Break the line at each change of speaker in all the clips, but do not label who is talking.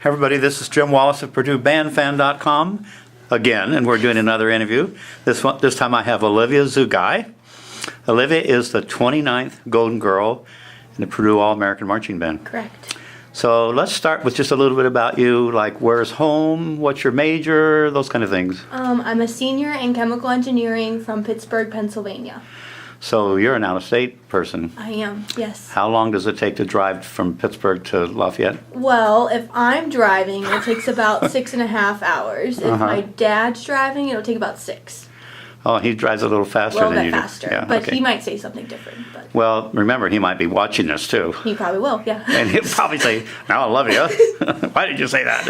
Everybody, this is Jim Wallace of PurdueBandFan.com again, and we're doing another interview. This time I have Olivia Zugai. Olivia is the 29th Golden Girl in the Purdue All-American Marching Band.
Correct.
So let's start with just a little bit about you, like where's home, what's your major, those kind of things.
I'm a senior in chemical engineering from Pittsburgh, Pennsylvania.
So you're an out-of-state person.
I am, yes.
How long does it take to drive from Pittsburgh to Lafayette?
Well, if I'm driving, it takes about 6.5 hours. If my dad's driving, it'll take about 6.
Oh, he drives a little faster than you do.
A little bit faster, but he might say something different. But
well, remember, he might be watching this too.
He probably will, yeah.
And he'll probably say, "Now, Olivia, why did you say that?"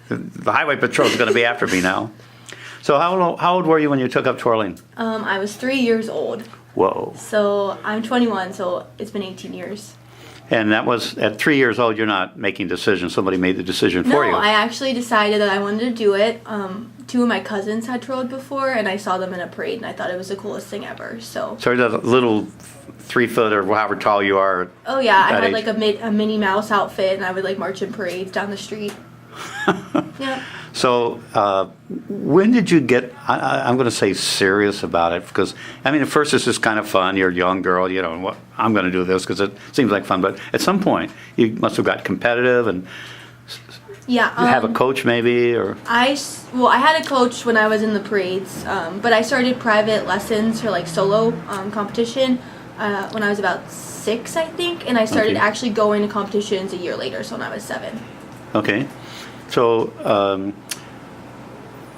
The highway patrol is going to be after me now. So how old were you when you took up twirling?
I was 3 years old.
Whoa.
So I'm 21, so it's been 18 years.
And that was, at 3 years old, you're not making decisions. Somebody made the decision for you.
No, I actually decided that I wanted to do it. 2 of my cousins had twirled before, and I saw them in a parade, and I thought it was the coolest thing ever. So
that little 3 foot or however tall you are.
Oh yeah, I had like a Minnie Mouse outfit, and I would like march in parades down the street. Yeah.
So when did you get, I'm going to say serious about it? Because, I mean, at first it's just kind of fun. You're a young girl, you know, I'm going to do this because it seems like fun. But at some point, you must have got competitive and you have a coach maybe? Or
I had a coach when I was in the parades, but I started private lessons for like solo competition when I was about 6, I think. And I started actually going to competitions a year later, so when I was 7.
Okay. So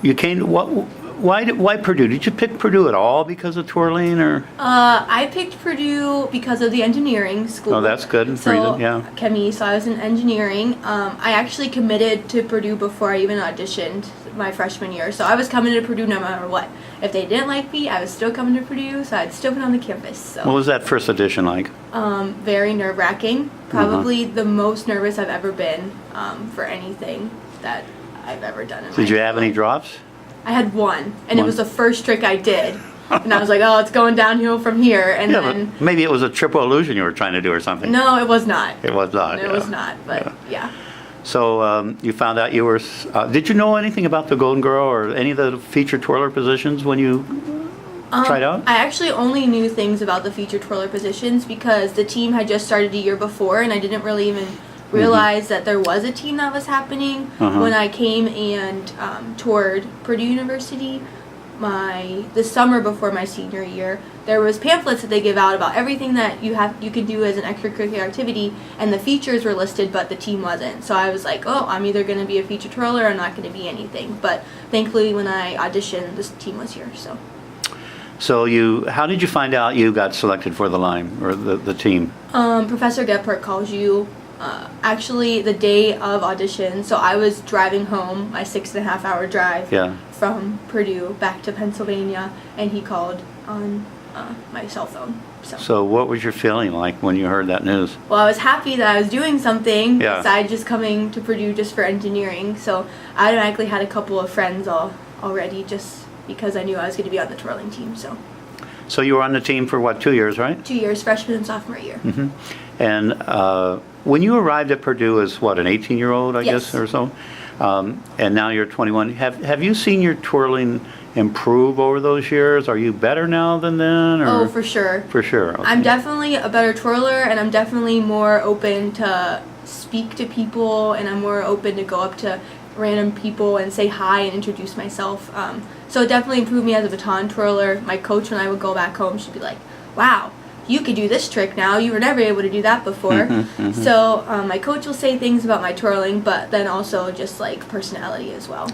you came. Why Purdue? Did you pick Purdue at all because of twirling, or?
I picked Purdue because of the engineering school.
Oh, that's good.
So,
yeah.
Chemie. So I was in engineering. I actually committed to Purdue before I even auditioned my freshman year. So I was coming to Purdue no matter what. If they didn't like me, I was still coming to Purdue. So I'd still been on the campus. So.
What was that first audition like?
Very nerve-wracking. Probably the most nervous I've ever been for anything that I've ever done.
Did you have any drops?
I had one, and it was the first trick I did. And I was like, oh, it's going downhill from here. And then
but maybe it was a triple illusion you were trying to do or something.
No, it was not.
It was not.
It was not, but yeah.
So you found out you were, did you know anything about the Golden Girl or any of the featured twirler positions when you tried out?
I actually only knew things about the featured twirler positions because the team had just started a year before, and I didn't really even realize that there was a team that was happening when I came and toured Purdue University the summer before my senior year. There was pamphlets that they give out about everything that you can do as an extracurricular activity, and the features were listed, but the team wasn't. So I was like, oh, I'm either going to be a featured twirler or I'm not going to be anything. But thankfully, when I auditioned, this team was here. So
how did you find out you got selected for the line or the team?
Professor Gephardt calls you. Actually, the day of audition, so I was driving home, my 6.5-hour drive from Purdue back to Pennsylvania, and he called on my cell phone.
So what was your feeling like when you heard that news?
Well, I was happy that I was doing something besides just coming to Purdue just for engineering, so I automatically had a couple of friends already just because I knew I was going to be on the twirling team. So
you were on the team for what, 2 years, right?
2 years, freshman and sophomore year.
And when you arrived at Purdue as what, an 18-year-old, I guess, or so, and now you're 21. Have you seen your twirling improve over those years? Are you better now than then? Or?
Oh, for sure.
For sure. Okay.
I'm definitely a better twirler, and I'm definitely more open to speak to people, and I'm more open to go up to random people and say hi and introduce myself. So it definitely improved me as a baton twirler. My coach, when I would go back home, she'd be like, wow, you could do this trick now. You were never able to do that before. So my coach will say things about my twirling, but then also just like personality as well.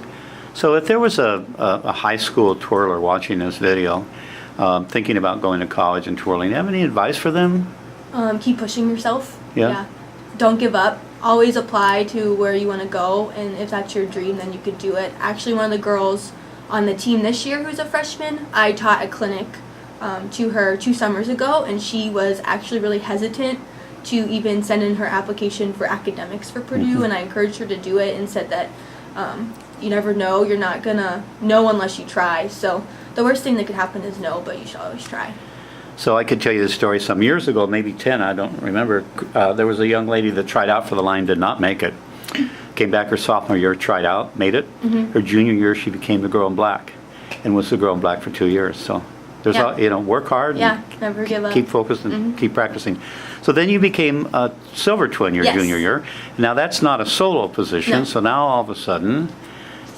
So if there was a high school twirler watching this video, thinking about going to college and twirling, do you have any advice for them?
Keep pushing yourself.
Yeah.
Don't give up. Always apply to where you want to go, and if that's your dream, then you could do it. Actually, one of the girls on the team this year who's a freshman, I taught a clinic to her 2 summers ago, and she was actually really hesitant to even send in her application for academics for Purdue, and I encouraged her to do it and said that you never know. You're not going to know unless you try. So the worst thing that could happen is no, but you should always try.
So I could tell you this story some years ago, maybe 10, I don't remember. There was a young lady that tried out for the line, did not make it. came back her sophomore year, tried out, made it. Her junior year, she became the girl in black, and was the girl in black for 2 years. So there's work hard.
Yeah,
and
never give up.
Keep focused and keep practicing. So then you became a silver twin your
Yes.
junior year. Now that's not a solo position.
No.
So now all of a sudden,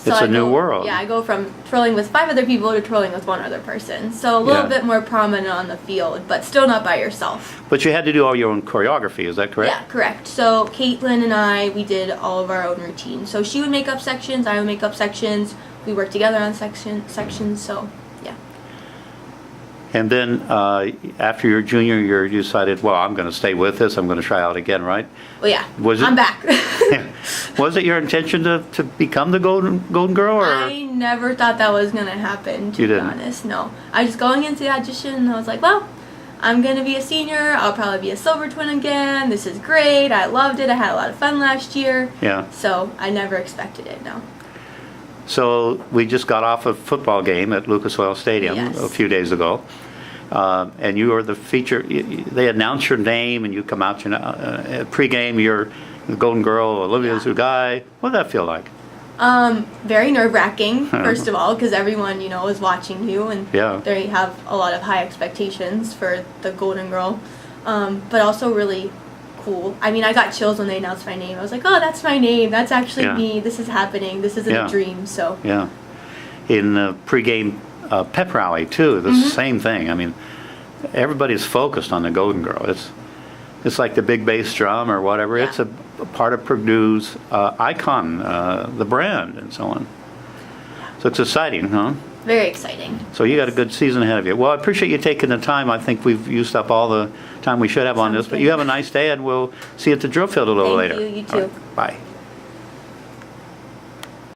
So
it's
I
a new
go-
world.
Yeah, I go from twirling with 5 other people to twirling with 1 other person. So a little
Yeah.
bit more prominent on the field, but still not by yourself.
But you had to do all your own choreography. Is that correct?
Yeah, correct. So Caitlin and I, we did all of our own routines. So she would make up sections, I would make up sections. We worked together on sections. So yeah.
And then after your junior year, you decided, well, I'm going to stay with this. I'm going to try out again, right?
Well, yeah.
Was it-
I'm back.
Was it your intention to become the golden girl, or
I never thought that was gonna happen. To
You
be
didn't?
honest, no. I was going into the audition, and I was like, well, I'm gonna be a senior. I'll probably be a silver twin again. This is great. I loved it. I had a lot of fun last year.
Yeah.
So I never expected it. No.
So we just got off a football game at Lucas Oil Stadium
Yes.
a few days ago, and you were the feature. They announced your name, and you come out pregame. You're the golden girl, Olivia
Yeah.
Zugai. What did that feel like?
Very nerve-wracking, first of all, because everyone, is watching you, and
Yeah.
they have a lot of high expectations for the golden girl. But also really cool. I mean, I got chills when they announced my name. I was like, oh, that's my name. That's actually
Yeah.
me. This is happening. This isn't
Yeah.
a dream. So
Yeah. In the pregame pep rally too, the same thing. I mean, everybody's focused on the golden girl. It's like the big bass drum or whatever.
Yeah.
It's a part of Purdue's icon, the brand, and so on. So it's exciting, huh?
very exciting.
So you got a good season ahead of you. Well, I appreciate you taking the time. I think we've used up all the time we should have on
Sounds
this. But
good.
you have a nice day, and we'll see you at the drill field a little
Thank
later.
you. You
All
too.
right. Bye.